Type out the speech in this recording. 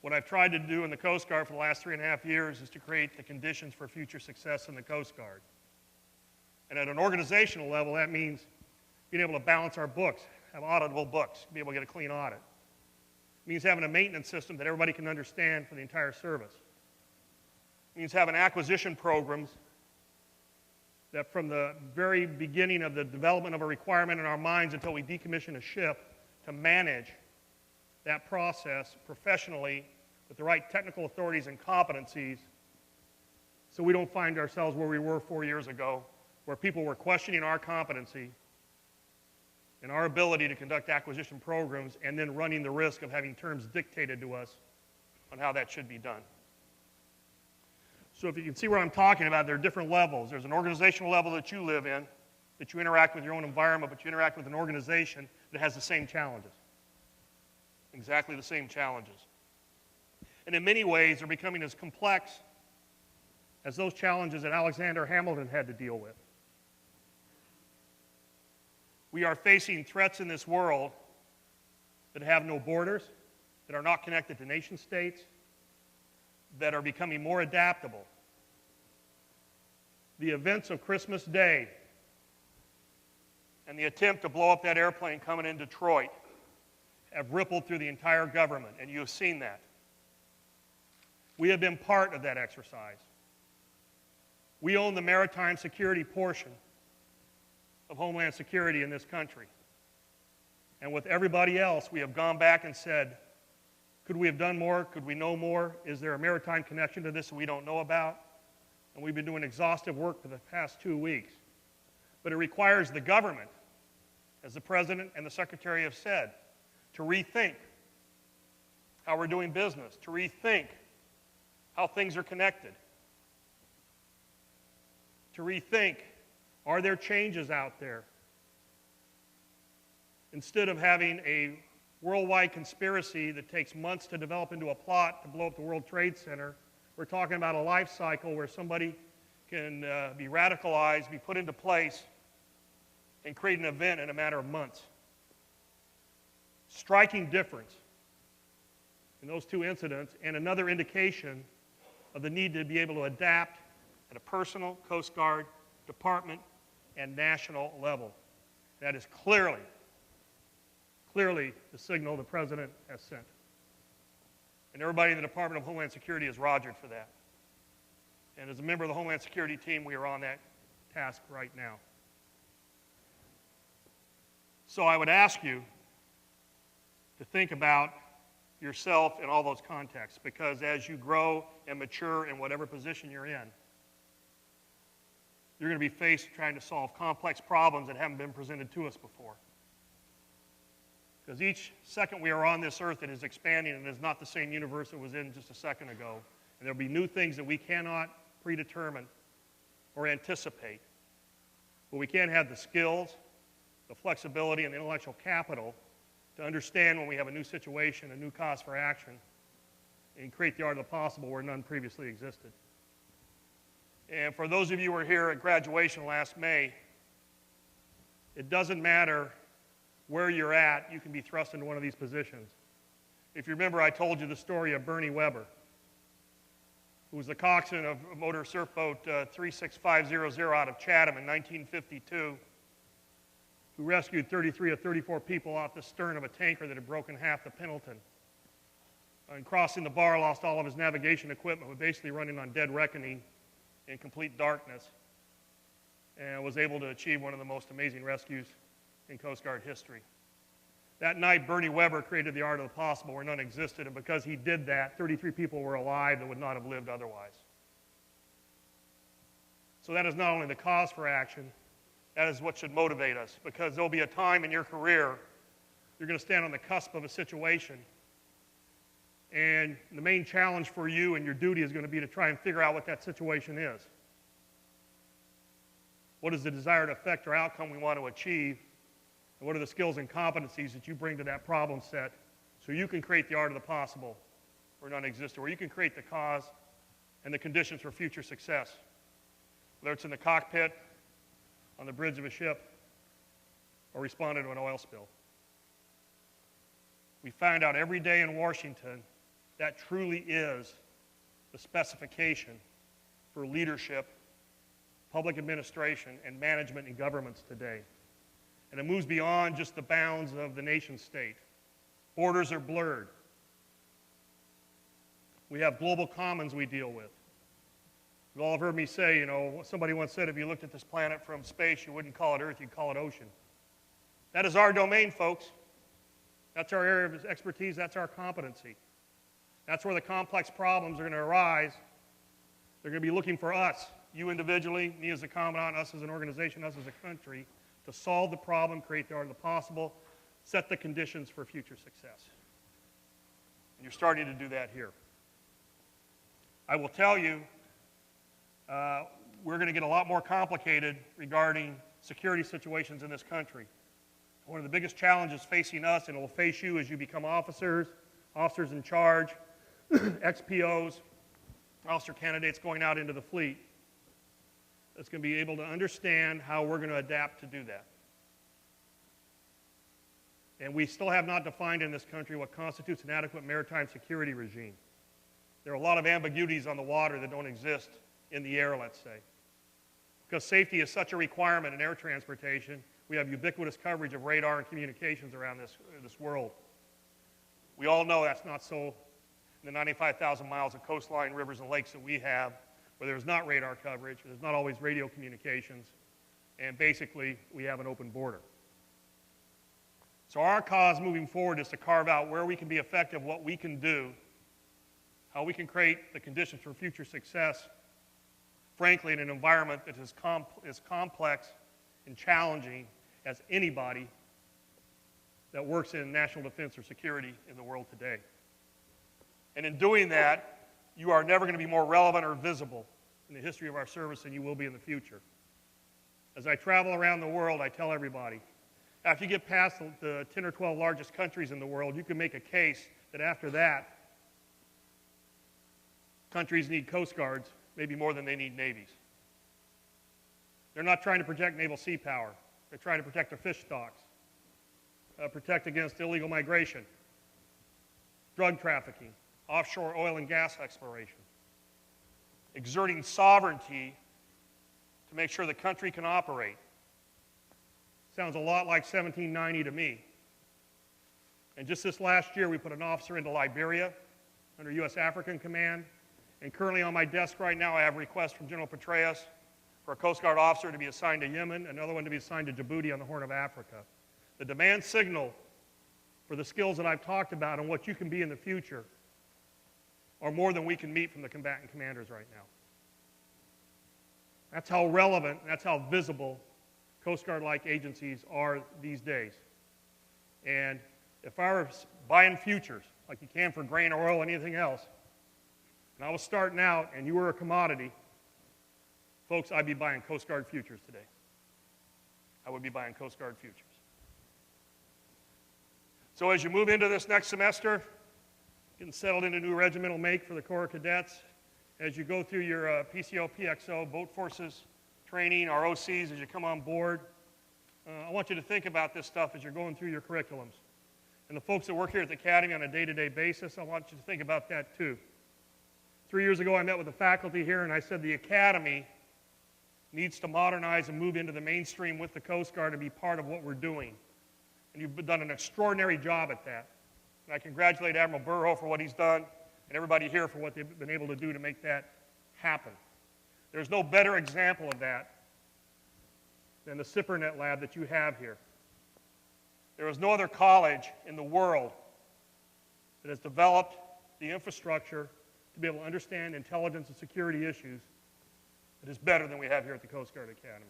What I've tried to do in the Coast Guard for the last 3.5 years is to create the conditions for future success in the Coast Guard. And at an organizational level, that means being able to balance our books, have auditable books, be able to get a clean audit. It means having a maintenance system that everybody can understand for the entire service. It means having acquisition programs that from the very beginning of the development of a requirement in our minds until we decommission a ship, to manage that process professionally with the right technical authorities and competencies so we don't find ourselves where we were 4 years ago, where people were questioning our competency and our ability to conduct acquisition programs and then running the risk of having terms dictated to us on how that should be done. So if you can see what I'm talking about, there are different levels. There's an organizational level that you live in, that you interact with your own environment, but you interact with an organization that has the same challenges. Exactly the same challenges. And in many ways, they're becoming as complex as those challenges that Alexander Hamilton had to deal with. We are facing threats in this world that have no borders, that are not connected to nation states, that are becoming more adaptable. The events of Christmas Day and the attempt to blow up that airplane coming in Detroit have rippled through the entire government, and you have seen that. We have been part of that exercise. We own the maritime security portion of Homeland Security in this country. And with everybody else, we have gone back and said, could we have done more? Could we know more? Is there a maritime connection to this that we don't know about? And we've been doing exhaustive work for the past 2 weeks. But it requires the government, as the President and the Secretary have said, to rethink how we're doing business, to rethink how things are connected, to rethink, are there changes out there? Instead of having a worldwide conspiracy that takes months to develop into a plot to blow up the World Trade Center, we're talking about a life cycle where somebody can be radicalized, be put into place, and create an event in a matter of months. Striking difference in those two incidents, and another indication of the need to be able to adapt at a personal, Coast Guard, department, and national level. That is clearly the signal the President has sent. And everybody in the Department of Homeland Security is rogered for that. And as a member of the Homeland Security team, we are on that task right now. So I would ask you to think about yourself in all those contexts, because as you grow and mature in whatever position you're in, you're going to be faced trying to solve complex problems that haven't been presented to us before. Because each second we are on this earth, it is expanding, and it is not the same universe it was in just a second ago. And there'll be new things that we cannot predetermine or anticipate. But we can have the skills, the flexibility, and the intellectual capital to understand when we have a new situation, a new cause for action, and create the art of the possible where none previously existed. And for those of you who were here at graduation last May, it doesn't matter where you're at, you can be thrust into one of these positions. If you remember, I told you the story of Bernie Weber, who was the coxswain of motor surfboat 36500 out of Chatham in 1952, who rescued 33 of 34 people off the stern of a tanker that had broken half the Pendleton. And crossing the bar, lost all of his navigation equipment, was basically running on dead reckoning in complete darkness, and was able to achieve one of the most amazing rescues in Coast Guard history. That night, Bernie Weber created the art of the possible where none existed, and because he did that, 33 people were alive that would not have lived otherwise. So that is not only the cause for action, that is what should motivate us, because there'll be a time in your career you're going to stand on the cusp of a situation, and the main challenge for you and your duty is going to be to try and figure out what that situation is. What is the desired effect or outcome we want to achieve? And what are the skills and competencies that you bring to that problem set so you can create the art of the possible where none existed, where you can create the cause and the conditions for future success, whether it's in the cockpit, on the bridge of a ship, or responding to an oil spill. We find out every day in Washington That truly is the specification for leadership, public administration, and management in governments today. And it moves beyond just the bounds of the nation state. Borders are blurred. We have global commons we deal with. You've all heard me say, you know, somebody once said if you looked at this planet from space, you wouldn't call it Earth, you'd call it ocean. That is our domain, folks. That's our area of expertise, that's our competency. That's where the complex problems are going to arise. They're going to be looking for us, you individually, me as a commandant, us as an organization, us as a country, to solve the problem, create the art of the possible, set the conditions for future success. And you're starting to do that here. I will tell you, we're going to get a lot more complicated regarding security situations in this country. One of the biggest challenges facing us, and it will face you as you become officers in charge, XPOs, officer candidates going out into the fleet, that's going to be able to understand how we're going to adapt to do that. And we still have not defined in this country what constitutes an adequate maritime security regime. There are a lot of ambiguities on the water that don't exist in the air, let's say. Because safety is such a requirement in air transportation, we have ubiquitous coverage of radar and communications around this world. We all know that's not so in the 95,000 miles of coastline, rivers, and lakes that we have, where there's not radar coverage, there's not always radio communications, and basically we have an open border. So our cause moving forward is to carve out where we can be effective, what we can do, how we can create the conditions for future success, frankly, in an environment that is as complex and challenging as anybody that works in national defense or security in the world today. And in doing that, you are never going to be more relevant or visible in the history of our service than you will be in the future. As I travel around the world, I tell everybody, after you get past the 10 or 12 largest countries in the world, you can make a case that after that, countries need coast guards maybe more than they need navies. They're not trying to protect naval sea power. They're trying to protect their fish stocks, protect against illegal migration, drug trafficking, offshore oil and gas exploration, exerting sovereignty to make sure the country can operate. Sounds a lot like 1790 to me. And just this last year, we put an officer into Liberia under U.S. African Command. And currently on my desk right now, I have requests from General Petraeus for a Coast Guard officer to be assigned to Yemen, another one to be assigned to Djibouti on the Horn of Africa. The demand signal for the skills that I've talked about and what you can be in the future are more than we can meet from the combatant commanders right now. That's how relevant, that's how visible Coast Guard-like agencies are these days. And if I were buying futures, like you can for grain or oil and anything else, and I was starting out and you were a commodity, folks, I'd be buying Coast Guard futures today. I would be buying Coast Guard futures. So as you move into this next semester, getting settled into a new regimental make for the Corps of Cadets, as you go through your PCO, PXO, Boat Forces training, ROCs, as you come on board, I want you to think about this stuff as you're going through your curriculums. And the folks that work here at the Academy on a day-to-day basis, I want you to think about that too. 3 years ago, I met with the faculty here, and I said the Academy needs to modernize and move into the mainstream with the Coast Guard and be part of what we're doing. And you've done an extraordinary job at that. And I congratulate Admiral Burrow for what he's done, and everybody here for what they've been able to do to make that happen. There's no better example of that than the SIPRNet lab that you have here. There is no other college in the world that has developed the infrastructure to be able to understand intelligence and security issues that is better than we have here at the Coast Guard Academy.